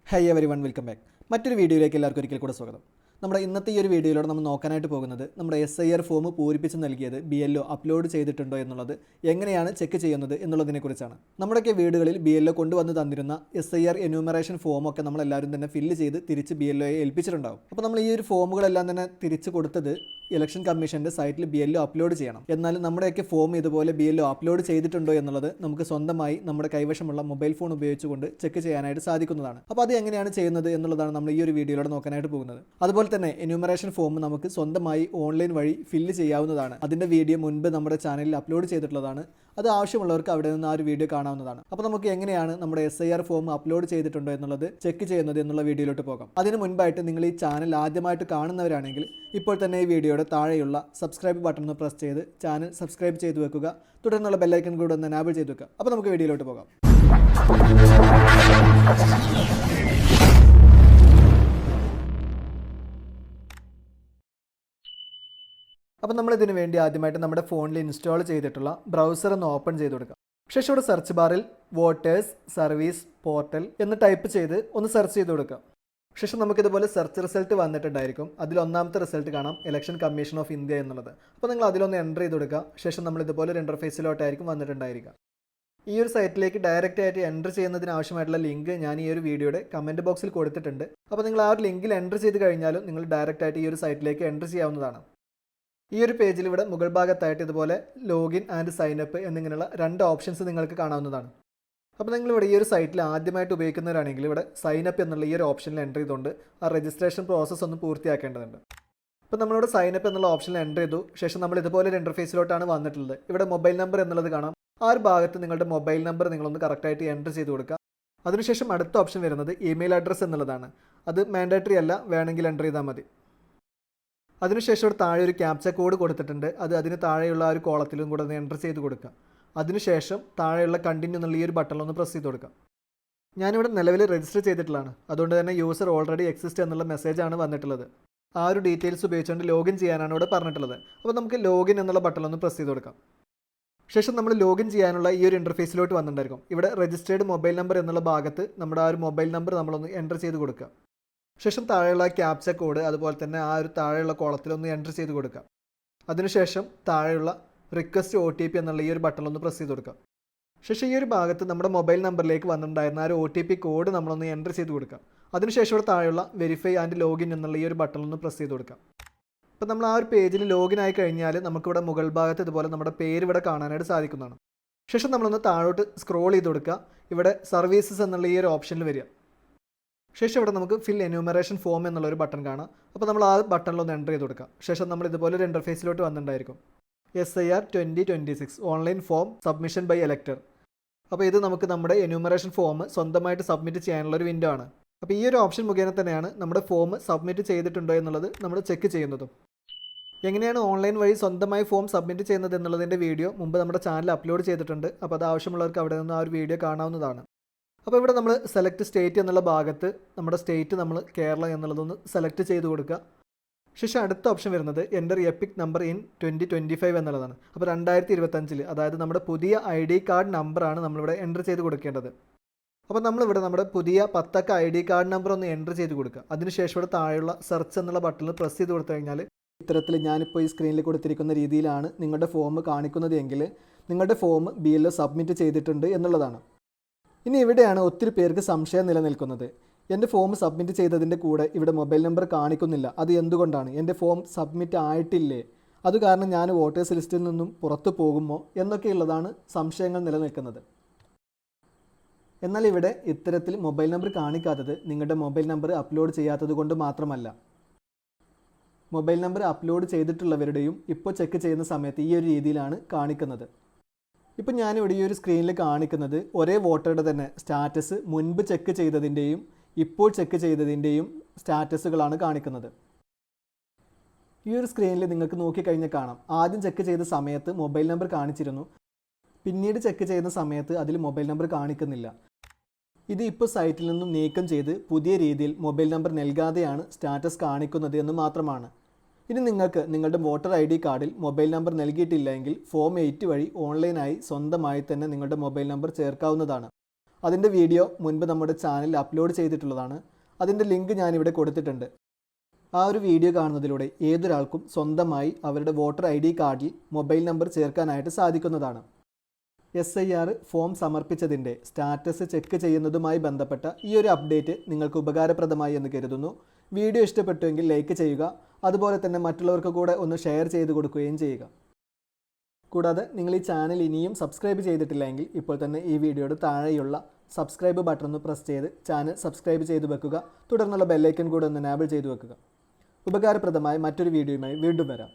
Hi everyone, welcome back. മറ്റൊരു വീഡിയോയിലേക്ക് എല്ലാവർക്കും ഒരിക്കൽ കൂടെ സ്വാഗതം. നമ്മുടെ ഇന്നത്തെ ഈ ഒരു വീഡിയോയിലൂടെ നമ്മൾ നോക്കാനായിട്ട് പോകുന്നത് നമ്മുടെ SIR ഫോം പൂരിപ്പിച്ച് നൽകിയത് BLO അപ്ലോഡ് ചെയ്തിട്ടുണ്ടോ എന്നുള്ളത് എങ്ങനെയാണ് ചെക്ക് ചെയ്യുന്നത് എന്നുള്ളതിനെക്കുറിച്ചാണ്. നമ്മുടെയൊക്കെ വീടുകളിൽ BLO കൊണ്ടുവന്ന് തന്നിരുന്ന SIR എന്യൂമറേഷൻ ഫോമൊക്കെ നമ്മളെല്ലാവരും തന്നെ ഫില്ല് ചെയ്ത് തിരിച്ച് BLOയെ ഏൽപ്പിച്ചിട്ടുണ്ടാകും. അപ്പോൾ നമ്മൾ ഈ ഒരു ഫോമുകളെല്ലാം തന്നെ തിരിച്ച് കൊടുത്തത് ഇലക്ഷൻ കമ്മീഷൻ്റെ സൈറ്റിൽ BLO അപ്ലോഡ് ചെയ്യണം. എന്നാൽ നമ്മുടെയൊക്കെ ഫോം ഇതുപോലെ BLO അപ്ലോഡ് ചെയ്തിട്ടുണ്ടോ എന്നുള്ളത് നമുക്ക് സ്വന്തമായി നമ്മുടെ കൈവശമുള്ള മൊബൈൽ ഫോൺ ഉപയോഗിച്ചുകൊണ്ട് ചെക്ക് ചെയ്യാനായിട്ട് സാധിക്കുന്നതാണ്. അപ്പോൾ അത് എങ്ങനെയാണ് ചെയ്യുന്നത് എന്നുള്ളതാണ് നമ്മൾ ഈ ഒരു വീഡിയോയിലൂടെ നോക്കാനായിട്ട് പോകുന്നത്. അതുപോലെ തന്നെ എന്യൂമറേഷൻ ഫോം നമുക്ക് സ്വന്തമായി ഓൺലൈൻ വഴി ഫില്ല് ചെയ്യാവുന്നതാണ്. അതിൻ്റെ വീഡിയോ മുൻപ് നമ്മുടെ ചാനലിൽ അപ്ലോഡ് ചെയ്തിട്ടുള്ളതാണ്. അത് ആവശ്യമുള്ളവർക്ക് അവിടെ നിന്ന് ആ ഒരു വീഡിയോ കാണാവുന്നതാണ്. അപ്പോൾ നമുക്ക് എങ്ങനെയാണ് നമ്മുടെ SIR ഫോം അപ്ലോഡ് ചെയ്തിട്ടുണ്ടോ എന്നുള്ളത് ചെക്ക് ചെയ്യുന്നത് എന്നുള്ള വീഡിയോയിലോട്ട് പോകാം. അതിന് മുൻപായിട്ട് നിങ്ങൾ ഈ ചാനൽ ആദ്യമായിട്ട് കാണുന്നവരാണെങ്കിൽ ഇപ്പോൾ തന്നെ ഈ വീഡിയോയുടെ താഴെയുള്ള സബ്സ്ക്രൈബ് ബട്ടൺ ഒന്ന് പ്രസ് ചെയ്ത് ചാനൽ സബ്സ്ക്രൈബ് ചെയ്ത് വെക്കുക. തുടർന്നുള്ള ബെല്ലൈക്കൺ കൂടെ ഒന്ന് എനാബിൾ ചെയ്ത് വെക്കുക. അപ്പോൾ നമുക്ക് വീഡിയോയിലോട്ട് പോകാം. അപ്പോൾ നമ്മളിതിന് വേണ്ടി ആദ്യമായിട്ട് നമ്മുടെ ഫോണിൽ ഇൻസ്റ്റാൾ ചെയ്തിട്ടുള്ള ബ്രൗസർ ഒന്ന് ഓപ്പൺ ചെയ്ത് കൊടുക്കാം. ശേഷം ഇവിടെ സെർച്ച് ബാറിൽ വോട്ടേഴ്സ് സർവീസ് പോർട്ടൽ എന്ന് ടൈപ്പ് ചെയ്ത് ഒന്ന് സെർച്ച് ചെയ്ത് കൊടുക്കാം. ശേഷം നമുക്കിതുപോലെ സെർച്ച് റിസൾട്ട് വന്നിട്ടുണ്ടായിരിക്കും. അതിൽ ഒന്നാമത്തെ റിസൾട്ട് കാണാം, ഇലക്ഷൻ കമ്മീഷൻ ഓഫ് ഇന്ത്യ എന്നുള്ളത്. അപ്പോൾ നിങ്ങൾ അതിലൊന്ന് എൻ്റർ ചെയ്ത് കൊടുക്കുക. ശേഷം നമ്മൾ ഇതുപോലെ ഒരു ഇൻ്റർഫേസിലോട്ടായിരിക്കും വന്നിട്ടുണ്ടായിരിക്കുക. ഈ ഒരു സൈറ്റിലേക്ക് ഡയറക്റ്റ് ആയിട്ട് എൻ്റർ ചെയ്യുന്നതിന് ആവശ്യമായിട്ടുള്ള ലിങ്ക് ഞാൻ ഈ ഒരു വീഡിയോയുടെ കമൻറ്റ് ബോക്സിൽ കൊടുത്തിട്ടുണ്ട്. അപ്പോൾ നിങ്ങൾ ആ ഒരു ലിങ്കിൽ എൻ്റർ ചെയ്ത് കഴിഞ്ഞാലും നിങ്ങൾ ഡയറക്റ്റ് ആയിട്ട് ഈ ഒരു സൈറ്റിലേക്ക് എൻ്റർ ചെയ്യാവുന്നതാണ്. ഈ ഒരു പേജിൽ ഇവിടെ മുകൾ ഭാഗത്തായിട്ട് ഇതുപോലെ ലോഗിൻ ആൻഡ് സൈനപ്പ് എന്നിങ്ങനെയുള്ള രണ്ട് ഓപ്ഷൻസ് നിങ്ങൾക്ക് കാണാവുന്നതാണ്. അപ്പോൾ നിങ്ങളിവിടെ ഈ ഒരു സൈറ്റിൽ ആദ്യമായിട്ട് ഉപയോഗിക്കുന്നവരാണെങ്കിൽ ഇവിടെ സൈനപ്പ് എന്നുള്ള ഈ ഒരു ഓപ്ഷനിൽ എൻ്റർ ചെയ്തുകൊണ്ട് ആ രജിസ്ട്രേഷൻ പ്രോസസ്സ് ഒന്ന് പൂർത്തിയാക്കേണ്ടതുണ്ട്. അപ്പോൾ നമ്മളിവിടെ സൈനപ്പ് എന്നുള്ള ഓപ്ഷനിൽ എൻ്റർ ചെയ്തു. ശേഷം നമ്മൾ ഇതുപോലെ ഒരു ഇൻ്റർഫേസിലോട്ടാണ് വന്നിട്ടുള്ളത്. ഇവിടെ മൊബൈൽ നമ്പർ എന്നുള്ളത് കാണാം. ആ ഒരു ഭാഗത്ത് നിങ്ങളുടെ മൊബൈൽ നമ്പർ നിങ്ങളൊന്ന് കറക്റ്റായിട്ട് എൻ്റർ ചെയ്ത് കൊടുക്കുക. അതിനുശേഷം അടുത്ത ഓപ്ഷൻ വരുന്നത് ഇമെയിൽ അഡ്രസ്സ് എന്നുള്ളതാണ്. അത് മാൻഡേറ്ററി അല്ല, വേണമെങ്കിൽ എൻ്റർ ചെയ്താൽ മതി. അതിനുശേഷം ഒരു താഴെ ഒരു ക്യാപ്ച കോഡ് കൊടുത്തിട്ടുണ്ട്. അതിന് താഴെയുള്ള ആ ഒരു കോളത്തിലും കൂടെ ഒന്ന് എൻ്റർ ചെയ്ത് കൊടുക്കുക. അതിനുശേഷം താഴെയുള്ള കണ്ടിന്യൂ എന്നുള്ള ഈ ഒരു ബട്ടണിലൊന്ന് പ്രസ് ചെയ്ത് കൊടുക്കുക. ഞാനിവിടെ നിലവിൽ രജിസ്റ്റർ ചെയ്തിട്ടുള്ളതാണ്. അതുകൊണ്ട് തന്നെ യൂസർ ഓൾറെഡി എക്സിസ്റ്റ് എന്നുള്ള മെസ്സേജാണ് വന്നിട്ടുള്ളത്. ആ ഒരു ഡീറ്റെയിൽസ് ഉപയോഗിച്ചുകൊണ്ട് ലോഗിൻ ചെയ്യാനാണ് ഇവിടെ പറഞ്ഞിട്ടുള്ളത്. അപ്പോൾ നമുക്ക് ലോഗിൻ എന്നുള്ള ബട്ടണിലൊന്ന് പ്രസ് ചെയ്ത് കൊടുക്കാം. ശേഷം നമ്മൾ ലോഗിൻ ചെയ്യാനുള്ള ഈ ഒരു ഇൻ്റർഫേസിലോട്ട് വന്നിട്ടുണ്ടായിരിക്കും. ഇവിടെ രജിസ്റ്റേർഡ് മൊബൈൽ നമ്പർ എന്നുള്ള ഭാഗത്ത് നമ്മുടെ ആ ഒരു മൊബൈൽ നമ്പർ നമ്മളൊന്ന് എൻ്റർ ചെയ്ത് കൊടുക്കുക. ശേഷം താഴെയുള്ള ക്യാപ്ച കോഡ് അതുപോലെ തന്നെ ആ ഒരു താഴെയുള്ള കോളത്തിലൊന്ന് എൻ്റർ ചെയ്ത് കൊടുക്കുക. അതിനുശേഷം താഴെയുള്ള റിക്വസ്റ്റ് OTP എന്നുള്ള ഈ ഒരു ബട്ടണിലൊന്ന് പ്രസ് ചെയ്ത് കൊടുക്കുക. ശേഷം ഈ ഒരു ഭാഗത്ത് നമ്മുടെ മൊബൈൽ നമ്പറിലേക്ക് വന്നിട്ടുണ്ടായിരുന്ന ആ ഒരു OTP കോഡ് നമ്മളൊന്ന് എൻ്റർ ചെയ്ത് കൊടുക്കുക. അതിനുശേഷം ഇവിടെ താഴെയുള്ള വെരിഫൈ ആൻഡ് ലോഗിൻ എന്നുള്ള ഈ ഒരു ബട്ടണിലൊന്ന് പ്രസ് ചെയ്ത് കൊടുക്കുക. അപ്പോൾ നമ്മൾ ആ ഒരു പേജിൽ ലോഗിൻ ആയി കഴിഞ്ഞാൽ നമുക്കിവിടെ മുകൾ ഭാഗത്ത് ഇതുപോലെ നമ്മുടെ പേര് ഇവിടെ കാണാനായിട്ട് സാധിക്കുന്നതാണ്. ശേഷം നമ്മളൊന്ന് താഴോട്ട് സ്ക്രോൾ ചെയ്ത് കൊടുക്കുക. ഇവിടെ സർവീസസ് എന്നുള്ള ഈ ഒരു ഓപ്ഷനിൽ വരിക. ശേഷം ഇവിടെ നമുക്ക് ഫിൽ എന്യൂമറേഷൻ ഫോം എന്നുള്ളൊരു ബട്ടൺ കാണാം. അപ്പോൾ നമ്മൾ ആ ബട്ടണിലൊന്ന് എൻ്റർ ചെയ്ത് കൊടുക്കുക. ശേഷം നമ്മൾ ഇതുപോലെ ഒരു ഇൻ്റർഫേസിലോട്ട് വന്നിട്ടുണ്ടായിരിക്കും. SIR 2026 online form submission by elector. അപ്പോൾ ഇത് നമുക്ക് നമ്മുടെ എന്യൂമറേഷൻ ഫോം സ്വന്തമായിട്ട് സബ്മിറ്റ് ചെയ്യാനുള്ളൊരു വിൻഡോ ആണ്. അപ്പോൾ ഈ ഒരു ഓപ്ഷൻ മുഖേന തന്നെയാണ് നമ്മുടെ ഫോം സബ്മിറ്റ് ചെയ്തിട്ടുണ്ടോ എന്നുള്ളത് നമ്മൾ ചെക്ക് ചെയ്യുന്നതും. എങ്ങനെയാണ് ഓൺലൈൻ വഴി സ്വന്തമായി ഫോം സബ്മിറ്റ് ചെയ്യുന്നത് എന്നുള്ളതിൻ്റെ വീഡിയോ മുമ്പ് നമ്മുടെ ചാനൽ അപ്ലോഡ് ചെയ്തിട്ടുണ്ട്. അപ്പോൾ അത് ആവശ്യമുള്ളവർക്ക് അവിടെ നിന്ന് ആ ഒരു വീഡിയോ കാണാവുന്നതാണ്. അപ്പോൾ ഇവിടെ നമ്മൾ സെലക്ട് സ്റ്റേറ്റ് എന്നുള്ള ഭാഗത്ത് നമ്മുടെ സ്റ്റേറ്റ് നമ്മൾ കേരള എന്നുള്ളതൊന്ന് സെലക്ട് ചെയ്ത് കൊടുക്കുക. ശേഷം അടുത്ത ഓപ്ഷൻ വരുന്നത് എൻ്റർ എപ്പിക് നമ്പർ ഇൻ 2025 എന്നുള്ളതാണ്. അപ്പോൾ 2025 അതായത് നമ്മുടെ പുതിയ ID കാർഡ് നമ്പറാണ് നമ്മളിവിടെ എൻ്റർ ചെയ്ത് കൊടുക്കേണ്ടത്. അപ്പോൾ നമ്മളിവിടെ നമ്മുടെ പുതിയ 10 അക്ക ID കാർഡ് നമ്പർ ഒന്ന് എൻ്റർ ചെയ്ത് കൊടുക്കുക. അതിനുശേഷം ഇവിടെ താഴെയുള്ള സെർച്ച് എന്നുള്ള ബട്ടണിൽ പ്രസ് ചെയ്ത് കൊടുത്തു കഴിഞ്ഞാൽ ഇത്തരത്തിൽ ഞാനിപ്പോൾ ഈ സ്ക്രീനിൽ കൊടുത്തിരിക്കുന്ന രീതിയിലാണ് നിങ്ങളുടെ ഫോം കാണിക്കുന്നത് എങ്കിൽ നിങ്ങളുടെ ഫോം BLO സബ്മിറ്റ് ചെയ്തിട്ടുണ്ട് എന്നുള്ളതാണ്. ഇനി ഇവിടെയാണ് ഒത്തിരി പേർക്ക് സംശയം നിലനിൽക്കുന്നത്. എൻ്റെ ഫോം സബ്മിറ്റ് ചെയ്തതിൻ്റെ കൂടെ ഇവിടെ മൊബൈൽ നമ്പർ കാണിക്കുന്നില്ല, അത് എന്തുകൊണ്ടാണ്? എൻ്റെ ഫോം സബ്മിറ്റ് ആയിട്ടില്ലേ? അത് കാരണം ഞാൻ വോട്ടേഴ്സ് ലിസ്റ്റിൽ നിന്നും പുറത്തു പോകുമോ എന്നൊക്കെയുള്ളതാണ് സംശയങ്ങൾ നിലനിൽക്കുന്നത്. എന്നാൽ ഇവിടെ ഇത്തരത്തിൽ മൊബൈൽ നമ്പർ കാണിക്കാത്തത് നിങ്ങളുടെ മൊബൈൽ നമ്പർ അപ്ലോഡ് ചെയ്യാത്തത് കൊണ്ട് മാത്രമല്ല. മൊബൈൽ നമ്പർ അപ്ലോഡ് ചെയ്തിട്ടുള്ളവരുടെയും ഇപ്പോൾ ചെക്ക് ചെയ്യുന്ന സമയത്ത് ഈ ഒരു രീതിയിലാണ് കാണിക്കുന്നത്. ഇപ്പോൾ ഞാനിവിടെ ഈ ഒരു സ്ക്രീനിൽ കാണിക്കുന്നത് ഒരേ വോട്ടറുടെ തന്നെ സ്റ്റാറ്റസ് മുൻപ് ചെക്ക് ചെയ്തതിൻ്റെയും ഇപ്പോൾ ചെക്ക് ചെയ്തതിൻ്റെയും സ്റ്റാറ്റസുകളാണ് കാണിക്കുന്നത്. ഈ ഒരു സ്ക്രീനിൽ നിങ്ങൾക്ക് നോക്കിക്കഴിഞ്ഞാൽ കാണാം, ആദ്യം ചെക്ക് ചെയ്ത സമയത്ത് മൊബൈൽ നമ്പർ കാണിച്ചിരുന്നു, പിന്നീട് ചെക്ക് ചെയ്യുന്ന സമയത്ത് അതിൽ മൊബൈൽ നമ്പർ കാണിക്കുന്നില്ല. ഇത് ഇപ്പോൾ സൈറ്റിൽ നിന്നും നീക്കം ചെയ്ത് പുതിയ രീതിയിൽ മൊബൈൽ നമ്പർ നൽകാതെയാണ് സ്റ്റാറ്റസ് കാണിക്കുന്നത് എന്ന് മാത്രമാണ്. ഇനി നിങ്ങൾക്ക് നിങ്ങളുടെ വോട്ടർ ID കാർഡിൽ മൊബൈൽ നമ്പർ നൽകിയിട്ടില്ലെങ്കിൽ ഫോം 8 വഴി ഓൺലൈനായി സ്വന്തമായി തന്നെ നിങ്ങളുടെ മൊബൈൽ നമ്പർ ചേർക്കാവുന്നതാണ്. അതിൻ്റെ വീഡിയോ മുൻപ് നമ്മുടെ ചാനലിൽ അപ്ലോഡ് ചെയ്തിട്ടുള്ളതാണ്. അതിൻ്റെ ലിങ്ക് ഞാനിവിടെ കൊടുത്തിട്ടുണ്ട്. ആ ഒരു വീഡിയോ കാണുന്നതിലൂടെ ഏതൊരാൾക്കും സ്വന്തമായി അവരുടെ വോട്ടർ ID കാർഡിൽ മൊബൈൽ നമ്പർ ചേർക്കാനായിട്ട് സാധിക്കുന്നതാണ്. SIR ഫോം സമർപ്പിച്ചതിൻ്റെ സ്റ്റാറ്റസ് ചെക്ക് ചെയ്യുന്നതുമായി ബന്ധപ്പെട്ട ഈ ഒരു അപ്ഡേറ്റ് നിങ്ങൾക്ക് ഉപകാരപ്രദമായി എന്ന് കരുതുന്നു. വീഡിയോ ഇഷ്ടപ്പെട്ടുവെങ്കിൽ ലൈക്ക് ചെയ്യുക. അതുപോലെ തന്നെ മറ്റുള്ളവർക്ക് കൂടെ ഒന്ന് ഷെയർ ചെയ്ത് കൊടുക്കുകയും ചെയ്യുക. കൂടാതെ നിങ്ങൾ ഈ ചാനൽ ഇനിയും സബ്സ്ക്രൈബ് ചെയ്തിട്ടില്ലെങ്കിൽ ഇപ്പോൾ തന്നെ ഈ വീഡിയോയുടെ താഴെയുള്ള സബ്സ്ക്രൈബ് ബട്ടൺ ഒന്ന് പ്രസ് ചെയ്ത് ചാനൽ സബ്സ്ക്രൈബ് ചെയ്ത് വെക്കുക. തുടർന്നുള്ള ബെല്ലൈക്കൺ കൂടെ ഒന്ന് എനാബിൾ ചെയ്ത് വെക്കുക. ഉപകാരപ്രദമായ മറ്റൊരു വീഡിയോയുമായി വീണ്ടും വരാം.